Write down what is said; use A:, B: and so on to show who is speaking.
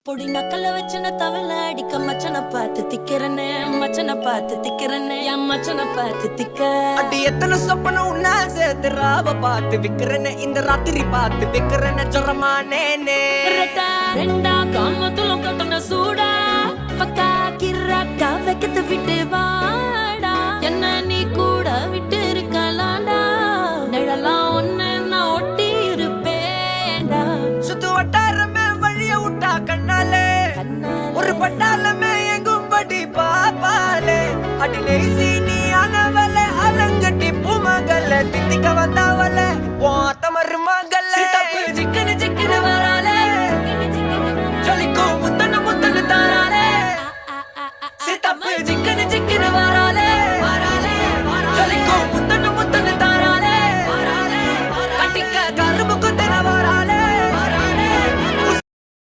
A: பொடி நக்கல வச்சுன தவள அடிக்க மச்சனை பார்த்து திக்கிறனே மச்சனை பார்த்து திக்கிறனே என் மச்சனை பார்த்து திக்க
B: அடி எத்தனை சொப்பன உன்னா சேர்த்து ராவ பார்த்து விக்கிறனே இந்த ராத்திரி பார்த்து விக்கிறனே சொரமானே
A: ரெண்டா காமத்துலம் கட்டண சூடா பக்கா கிராக்கா வைக்கத்து விட்டு வாடா என்ன நீ கூட விட்டு இருக்கலாண்டா நிழலாம் ஒன்னு நான் ஒட்டி இருப்பேன்டா
B: சுத்து வட்டாரமே வழிய விட்டா கண்ணாலே ஒரு பட்டால